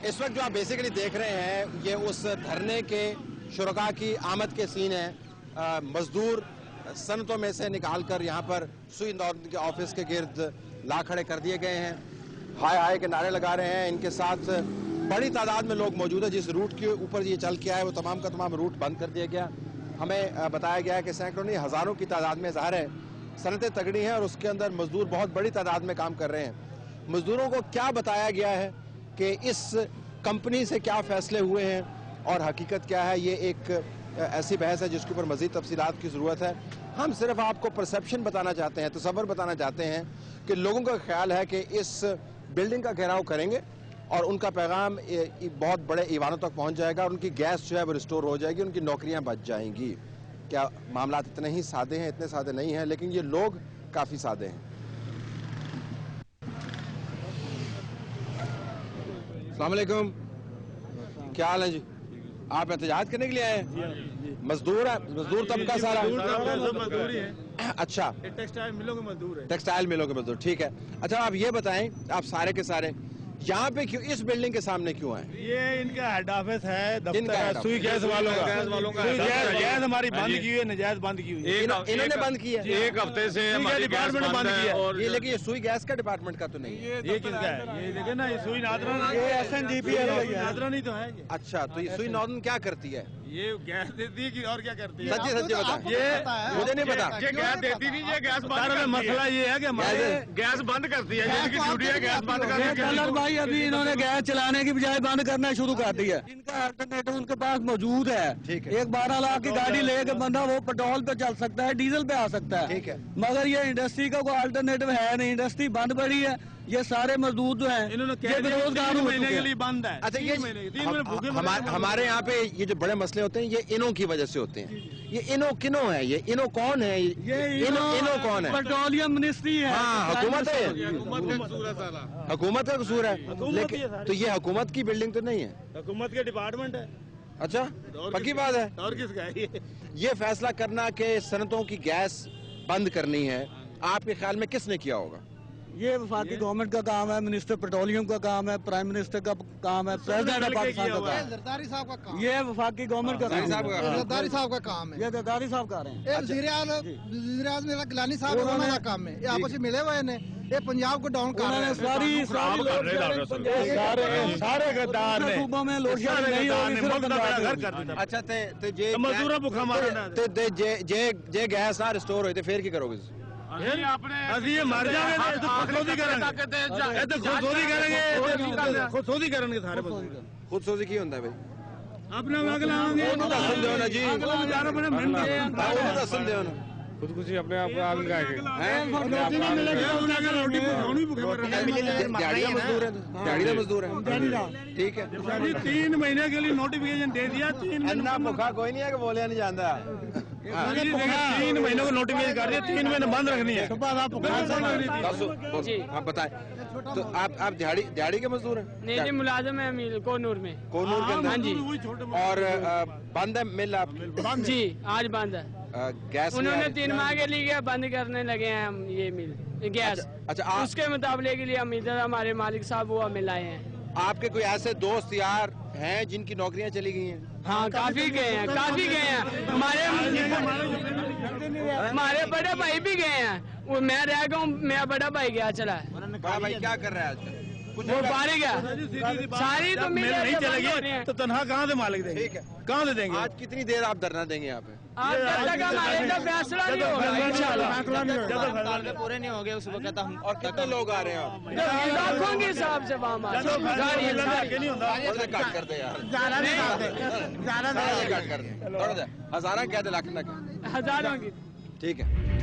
اس وقت جو آپ بیسیکلی دیکھ رہے ہیں یہ اس دھرنے کے شرکاء کی آمد کے سین ہیں. مزدور صنعتوں میں سے نکال کر یہاں پر سوئی نورڈن کے آفس کے گرد لا کھڑے کر دیے گئے ہیں. ہائے ہائے کے نعرے لگا رہے ہیں. ان کے ساتھ بڑی تعداد میں لوگ موجود ہیں. جس روٹ کے اوپر یہ چل کے آئے وہ تمام کا تمام روٹ بند کر دیا گیا. ہمیں بتایا گیا ہے کہ سینکڑوں نہیں ہزاروں کی تعداد میں ظاہر ہے صنعتیں تگڑی ہیں اور اس کے اندر مزدور بہت بڑی تعداد میں کام کر رہے ہیں. مزدوروں کو کیا بتایا گیا ہے کہ اس کمپنی سے کیا فیصلے ہوئے ہیں اور حقیقت کیا ہے، یہ ایک ایسی بحث ہے جس کے اوپر مزید تفصیلات کی ضرورت ہے. ہم صرف آپ کو پرسیپشن بتانا چاہتے ہیں، تصور بتانا چاہتے ہیں کہ لوگوں کا خیال ہے کہ اس بلڈنگ کا گھیراؤ کریں گے اور ان کا پیغام بہت بڑے ایوانوں تک پہنچ جائے گا اور ان کی گیس جو ہے وہ ریسٹور ہو جائے گی، ان کی نوکریاں بچ جائیں گی. کیا معاملات اتنے ہی سادے ہیں؟ اتنے سادے نہیں ہیں، لیکن یہ لوگ کافی سادے ہیں. السلام علیکم، کیا حال ہے جی؟ آپ احتجاج کرنے کے لیے آئے ہیں؟ مزدور ہے، مزدور طبقہ سارا مزدوری ہے. اچھا، ٹیکسٹائل ملوں کے مزدور ہے. ٹیکسٹائل ملوں کے مزدور، ٹھیک ہے. اچھا آپ یہ بتائیں، آپ سارے کے سارے یہاں پہ کیوں اس بلڈنگ کے سامنے کیوں آئے؟ یہ ان کا ہیڈ آفس ہے، دفتر ہے ہے؟ سوئی گیس والوں کا. سوئی گیس ہماری بند کی ہوئی ہے، نجائز بند کی ہوئی ہے. انہوں نے بند کیا ہے؟ ایک ہفتے سے ہماری ڈپارٹمنٹ گیس بند کیا ہے. یہ لیکن یہ سوئی گیس کا ڈپارٹمنٹ کا تو نہیں ہے. یہ کس کا ہے؟ یہ دیکھیں نا، یہ سوئی نادرا نادرا نہیں تو ہے. اچھا، تو یہ سوئی ناردن کیا کرتی ہے؟ یہ گیس دیتی ہے اور کیا کرتی ہے؟ سچی سچی بتا. یہ مجھے نہیں پتا. یہ گیس دیتی نہیں، یہ گیس بند کرتی ہے. مسئلہ یہ ہے کہ ہمارے گیس بند کرتی ہے، یہ ان کی ڈیوٹی ہے گیس بند کرنے کی. کلر بھائی ابھی انہوں نے گیس چلانے کی بجائے بند کرنا شروع کر دیا. ان کا الٹرنیٹو ان کے پاس موجود ہے. ایک 12 لاکھ کی گاڑی لے کے بندہ وہ پیٹرول پہ چل سکتا ہے، ڈیزل پہ آ سکتا ہے. ٹھیک ہے. مگر یہ انڈسٹری کا کوئی الٹرنیٹو ہے نہیں. انڈسٹری بند پڑی ہے. یہ سارے مزدور جو ہیں انہوں نے یہ بے روزگار ہو مہینے چکے کے ہیں. لیے بند ہے. اچھا، ہمارے یہاں پہ یہ جو بڑے مسئلے ہوتے ہیں یہ انوں کی وجہ سے ہوتے ہیں. یہ انوں کنوں ہے؟ یہ انوں کون ہے؟ یہ انوں کون ہے؟ پیٹرولیم منسٹری ہے. ہاں، حکومت ہے. حکومت کا قصور ہے سارا. حکومت کا قصور ہے، لیکن تو یہ حکومت کی بلڈنگ تو نہیں ہے. حکومت کے ڈپارٹمنٹ ہے. اچھا، پکی بات ہے. اور کس کا ہے یہ فیصلہ کرنا کہ صنعتوں کی گیس بند کرنی ہے، آپ کے خیال میں کس نے کیا ہوگا؟ یہ وفاقی گورنمنٹ کا کام ہے، منسٹر پیٹرولیم کا کام ہے، پرائم منسٹر کا کام ہے، پریزیڈنٹ آف پاکستان کا کام ہے. زرداری صاحب کا کام. یہ وفاقی گورنمنٹ کا کام ہے. زرداری صاحب کا کام ہے. یہ زرداری صاحب کر رہے ہیں. وزیر اعظم گیلانی صاحب انہوں کا کام ہے. یہ آپس میں ملے ہوئے ہیں. یہ پنجاب کو ڈاؤن کر رہے ہیں. سارے غدار نے صوبوں میں لوڈ شیڈنگ نہیں ہوگی. اچھا تے جے مزدوروں بھوکا مارنا تے جے گیس نہ ریسٹور ہوئے تے پھر کی کرو گے؟ یہ مر جائیں گے تو خودسوزی کریں گے. خودسوزی کریں گے سارے. خود سوزی کی ہوتا ہے بھائی؟ اپنا وگ لائیں گے. دسن دیو نا جی، دسن دیو نا. خودکشی اپنے آپ کو آگ لگائے گے. دیہڑی مزدور ہے، دیہڑی مزدور ہے. ٹھیک ہے. 3 مہینے کے لیے نوٹیفکیشن دے دیا. 3 اتنا بھوکا کوئی نہیں ہے کہ بولیا نہیں جانتا. 3 مہینوں کو نوٹیفکیشن کر دیا. 3 مہینے بند رکھنی ہے. آپ بتائیں، تو آپ دیہڑی کے مزدور ہیں؟ نہیں جی، ملازم ہے میل کونور میں. کونور کے اندر؟ اور بند ہے مل آپ کی؟ جی آج بند ہے. گیس انہوں نے 3 ماہ کے لیے بند کرنے لگے ہیں ہم یہ مل گیس. اچھا، اس کے مقابلے کے لیے ہمارے مالک صاحب وہ ہمیں لائے ہیں. آپ کے کوئی ایسے دوست یار ہیں جن کی نوکریاں چلی گئی ہیں؟ ہاں کافی گئے ہیں، کافی گئے ہیں. ہمارے بڑے بھائی بھی گئے ہیں. وہ میں رہ گیا ہوں، میرا بڑا بھائی گیا چلا ہے. بڑا بھائی کیا کر رہا ہے آج کل؟ وہ باہر گیا. ساری تو مل نہیں چلے گی تو تنہا کہاں سے مالک دیں گے؟ ٹھیک ہے. کہاں سے دیں گے؟ آج کتنی دیر آپ دھرنا دیں گے یہاں پہ؟ آج تک ہمارے کا فیصلہ نہیں ہوگا انشاءاللہ. پورے نہیں ہو گئے اس وقت ہم. اور کتنے لوگ آ رہے ہیں آپ؟ لاکھوں کے حساب سے وہاں کٹ کر دے یار، کٹ کر دے. ہزارہ کہتے لاکھ نہ کہ. ہزاروں کی. ٹھیک ہے.